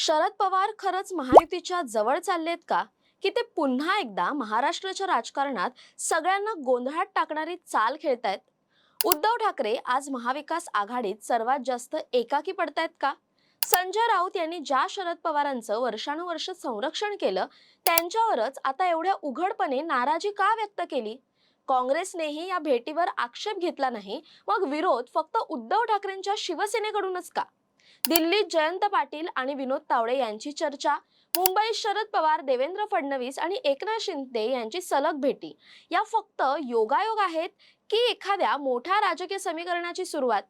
शरद पवार खरंच महायुतीच्या जवळ चाललेत का? की ते पुन्हा एकदा महाराष्ट्राच्या राजकारणात सगळ्यांना गोंधळात टाकणारी चाल खेळतायत? उद्धव ठाकरे आज महाविकास आघाडीत सर्वात जास्त एकाकी पडतायत का? संजय राऊत यांनी ज्या शरद पवारांचं वर्षानुवर्ष संरक्षण केलं, त्यांच्यावरच आता एवढ्या उघडपणे नाराजी का व्यक्त केली? काँग्रेसनेही या भेटीवर आक्षेप घेतला नाही, मग विरोध फक्त उद्धव ठाकरेंच्या शिवसेनेकडूनच का? दिल्लीत जयंत पाटील आणि विनोद तावडे यांची चर्चा, मुंबईत शरद पवार, देवेंद्र फडणवीस आणि एकनाथ शिंदे यांची सलग भेटी, या फक्त योगायोग आहेत की एखाद्या मोठ्या राजकीय समीकरणाची सुरुवात?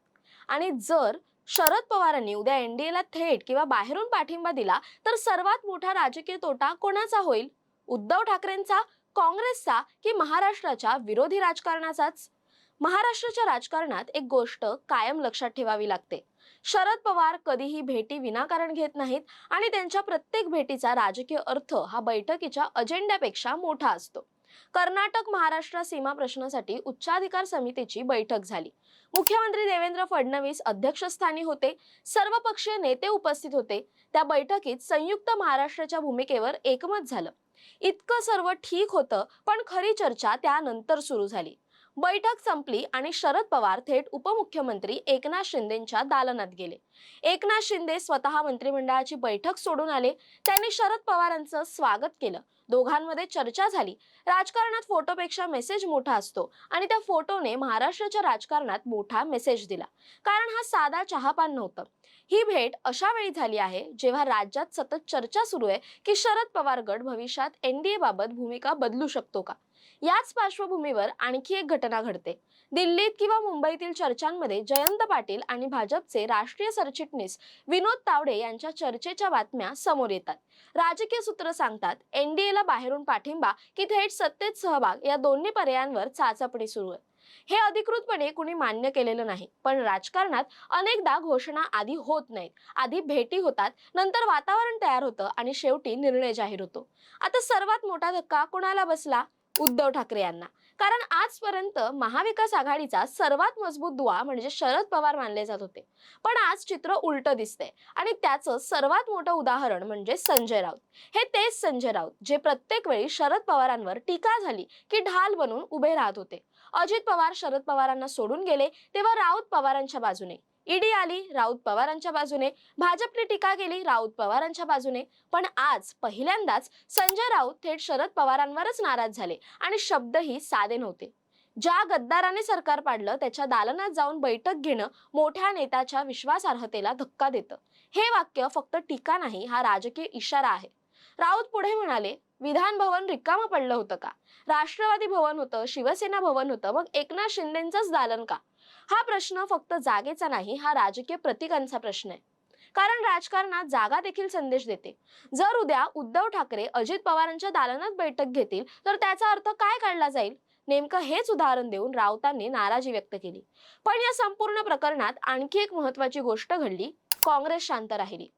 आणि जर शरद पवारांनी उद्या एनडीएला थेट किंवा बाहेरून पाठिंबा दिला तर सर्वात मोठा राजकीय तोटा कोणाचा होईल? उद्धव ठाकरेंचा, काँग्रेसचा की महाराष्ट्राच्या विरोधी राजकारणाचाच? महाराष्ट्राच्या राजकारणात एक गोष्ट कायम लक्षात ठेवावी लागते. शरद पवार कधीही भेटी विनाकारण घेत नाहीत आणि त्यांच्या प्रत्येक भेटीचा राजकीय अर्थ हा बैठकीच्या अजेंड्यापेक्षा मोठा असतो. कर्नाटक महाराष्ट्र सीमा प्रश्नासाठी उच्चाधिकार समितीची बैठक झाली. मुख्यमंत्री देवेंद्र फडणवीस अध्यक्षस्थानी होते. सर्वपक्षीय नेते उपस्थित होते. त्या बैठकीत संयुक्त महाराष्ट्राच्या भूमिकेवर एकमत झालं. इतकं सर्व ठीक होतं, पण खरी चर्चा त्यानंतर सुरू झाली. बैठक संपली आणि शरद पवार थेट उपमुख्यमंत्री एकनाथ शिंदेंच्या दालनात गेले. एकनाथ शिंदे स्वतः मंत्रिमंडळाची बैठक सोडून आले. त्यांनी शरद पवारांचं स्वागत केलं. दोघांमध्ये चर्चा झाली. राजकारणात फोटोपेक्षा मेसेज मोठा असतो आणि त्या फोटोने महाराष्ट्राच्या राजकारणात मोठा मेसेज दिला. कारण हा साधा चहापान नव्हतं. ही भेट अशा वेळी झाली आहे जेव्हा राज्यात सतत चर्चा सुरू आहे की शरद पवार गट भविष्यात एनडीए बाबत भूमिका बदलू शकतो का? याच पार्श्वभूमीवर आणखी एक घटना घडते. दिल्लीत किंवा मुंबईतील चर्चांमध्ये जयंत पाटील आणि भाजपचे राष्ट्रीय सरचिटणीस विनोद तावडे यांच्या चर्चेच्या बातम्या समोर येतात. राजकीय सूत्र सांगतात, एनडीएला बाहेरून पाठिंबा की थेट सत्तेत सहभाग, या दोन्ही पर्यायांवर चाचपणी सुरू आहे. हे अधिकृतपणे कुणी मान्य केलेलं नाही, पण राजकारणात अनेकदा घोषणा आधी होत नाहीत. आधी भेटी होतात, नंतर वातावरण तयार होतं आणि शेवटी निर्णय जाहीर होतो. आता सर्वात मोठा धक्का कोणाला बसला? उद्धव ठाकरे यांना. कारण आजपर्यंत महाविकास आघाडीचा सर्वात मजबूत दुवा म्हणजे शरद पवार मानले जात होते. पण आज चित्र उलटं दिसतंय आणि त्याचं सर्वात मोठं उदाहरण म्हणजे संजय राऊत. हे तेच संजय राऊत जे प्रत्येक वेळी शरद पवारांवर टीका झाली की ढाल बनून उभे राहत होते. अजित पवार शरद पवारांना सोडून गेले तेव्हा राऊत पवारांच्या बाजूने, ईडी आली राऊत पवारांच्या बाजूने, भाजपने टीका केली राऊत पवारांच्या बाजूने. पण आज पहिल्यांदाच संजय राऊत थेट शरद पवारांवरच नाराज झाले आणि शब्दही साधे नव्हते. ज्या गद्दाराने सरकार पाडलं त्याच्या दालनात जाऊन बैठक घेणं मोठ्या नेत्याच्या विश्वासार्हतेला धक्का देतं. हे वाक्य फक्त टीका नाही, हा राजकीय इशारा आहे. राऊत पुढे म्हणाले, विधान भवन रिकामं पडलं होतं का? राष्ट्रवादी भवन होतं, शिवसेना भवन होतं, मग एकनाथ शिंदेंचंच दालन का? हा प्रश्न फक्त जागेचा नाही, हा राजकीय प्रतीकांचा प्रश्न आहे. कारण राजकारणात जागा देखील संदेश देते. जर उद्या उद्धव ठाकरे अजित पवारांच्या दालनात बैठक घेतील तर त्याचा अर्थ काय काढला जाईल? नेमकं हेच उदाहरण देऊन राऊतांनी नाराजी व्यक्त केली. पण या संपूर्ण प्रकरणात आणखी एक महत्त्वाची गोष्ट घडली. काँग्रेस शांत राहिली.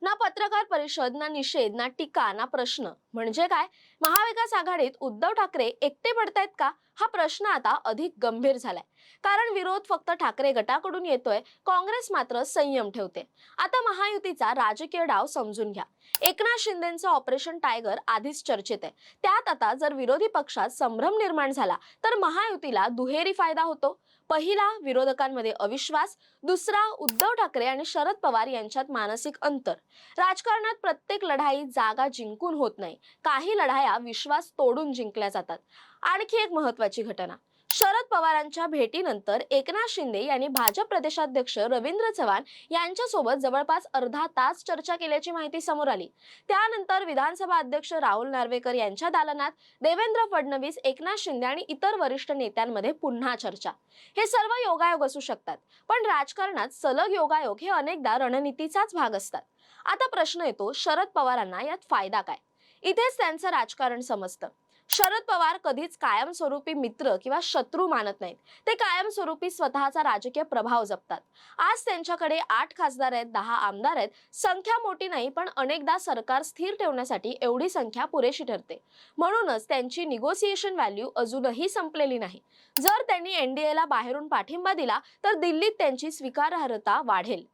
ना पत्रकार परिषद, ना निषेध, ना टीका, ना प्रश्न. म्हणजे काय? महाविकास आघाडीत उद्धव ठाकरे एकटे पडतायत का? हा प्रश्न आता अधिक गंभीर झालाय. कारण विरोध फक्त ठाकरे गटाकडून येतोय, काँग्रेस मात्र संयम ठेवते. आता महायुतीचा राजकीय डाव समजून घ्या. एकनाथ शिंदेंचं ऑपरेशन टायगर आधीच चर्चेत आहे. त्यात आता जर विरोधी पक्षात संभ्रम निर्माण झाला तर महायुतीला दुहेरी फायदा होतो. पहिला, विरोधकांमध्ये अविश्वास. दुसरा, उद्धव ठाकरे आणि शरद पवार यांच्यात मानसिक अंतर. राजकारणात प्रत्येक लढाई जागा जिंकून होत नाही. काही लढाया विश्वास तोडून जिंकल्या जातात. आणखी एक महत्त्वाची घटना. शरद पवारांच्या भेटीनंतर एकनाथ शिंदे यांनी भाजप प्रदेशाध्यक्ष रवींद्र चव्हाण यांच्यासोबत जवळपास अर्धा तास चर्चा केल्याची माहिती समोर आली. त्यानंतर विधानसभा अध्यक्ष राहुल नार्वेकर यांच्या दालनात देवेंद्र फडणवीस, एकनाथ शिंदे आणि इतर वरिष्ठ नेत्यांमध्ये पुन्हा चर्चा. हे सर्व योगायोग असू शकतात, पण राजकारणात सलग योगायोग हे अनेकदा रणनीतीचाच भाग असतात. आता प्रश्न येतो, शरद पवारांना यात फायदा काय? इथेच त्यांचं राजकारण समजतं. शरद पवार कधीच कायमस्वरूपी मित्र किंवा शत्रू मानत नाहीत. ते कायमस्वरूपी स्वतःचा राजकीय प्रभाव जपतात. आज त्यांच्याकडे 8 खासदार आहेत, 10 आमदार आहेत. संख्या मोठी नाही, पण अनेकदा सरकार स्थिर ठेवण्यासाठी एवढी संख्या पुरेशी ठरते. म्हणूनच त्यांची निगोसिएशन व्हॅल्यू अजूनही संपलेली नाही. जर त्यांनी एनडीएला बाहेरून पाठिंबा दिला तर दिल्लीत त्यांची स्वीकारार्हता वाढेल.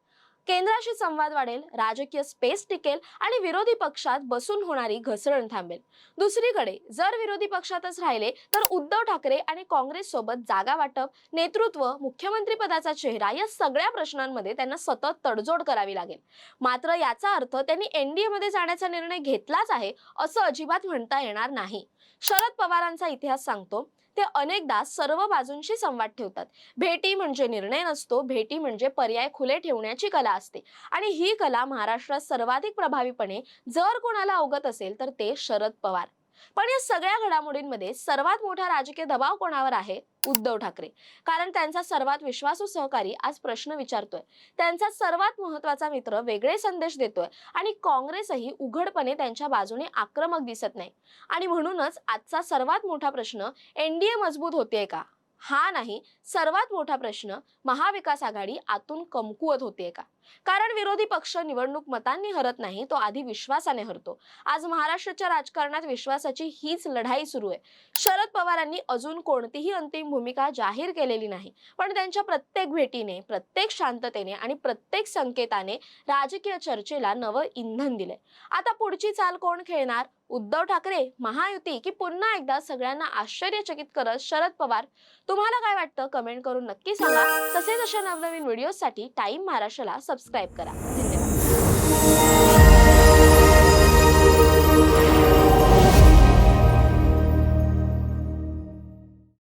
केंद्राशी संवाद वाढेल, राजकीय स्पेस टिकेल आणि विरोधी पक्षात बसून होणारी घसरण थांबेल. दुसरीकडे जर विरोधी पक्षातच राहिले तर उद्धव ठाकरे आणि काँग्रेस सोबत जागा वाटप, नेतृत्व, मुख्यमंत्री पदाचा चेहरा या सगळ्या प्रश्नांमध्ये त्यांना सतत तडजोड करावी लागेल. मात्र याचा अर्थ त्यांनी एनडीए मध्ये जाण्याचा निर्णय घेतलाच आहे असं अजिबात म्हणता येणार नाही. शरद पवारांचा इतिहास सांगतो, ते अनेकदा सर्व बाजूंशी संवाद ठेवतात. भेटी म्हणजे निर्णय नसतो, भेटी म्हणजे पर्याय खुले ठेवण्याची कला असते. आणि ही कला महाराष्ट्रात सर्वाधिक प्रभावीपणे जर कोणाला अवगत असेल तर ते शरद पवार. पण या सगळ्या घडामोडींमध्ये सर्वात मोठा राजकीय दबाव कोणावर आहे? उद्धव ठाकरे. कारण त्यांचा सर्वात विश्वासू सहकारी आज प्रश्न विचारतोय, त्यांचा सर्वात महत्वाचा मित्र वेगळे संदेश देतोय आणि काँग्रेसही उघडपणे त्यांच्या बाजूने आक्रमक दिसत नाही. आणि म्हणूनच आजचा सर्वात मोठा प्रश्न एनडीए मजबूत होतेय का, हा नाही. सर्वात मोठा प्रश्न महाविकास आघाडी आतून कमकुवत होतेय का. कारण विरोधी पक्ष निवडणूक मतांनी हरत नाही, तो आधी विश्वासाने हरतो. आज महाराष्ट्राच्या राजकारणात विश्वासाची हीच लढाई सुरू आहे. शरद पवारांनी अजून कोणतीही अंतिम भूमिका जाहीर केलेली नाही, पण त्यांच्या प्रत्येक भेटीने, प्रत्येक शांततेने आणि प्रत्येक संकेताने राजकीय चर्चेला नवं इंधन दिले. आता पुढची चाल कोण खेळणार? उद्धव ठाकरे, महायुती, की पुन्हा एकदा सगळ्यांना आश्चर्यचकित करत शरद पवार? तुम्हाला काय वाटतं कमेंट करून नक्की सांगा. तसेच अशा नवनवीन व्हिडिओसाठी टाइम महाराष्ट्राला सबस्क्राईब करा. धन्यवाद.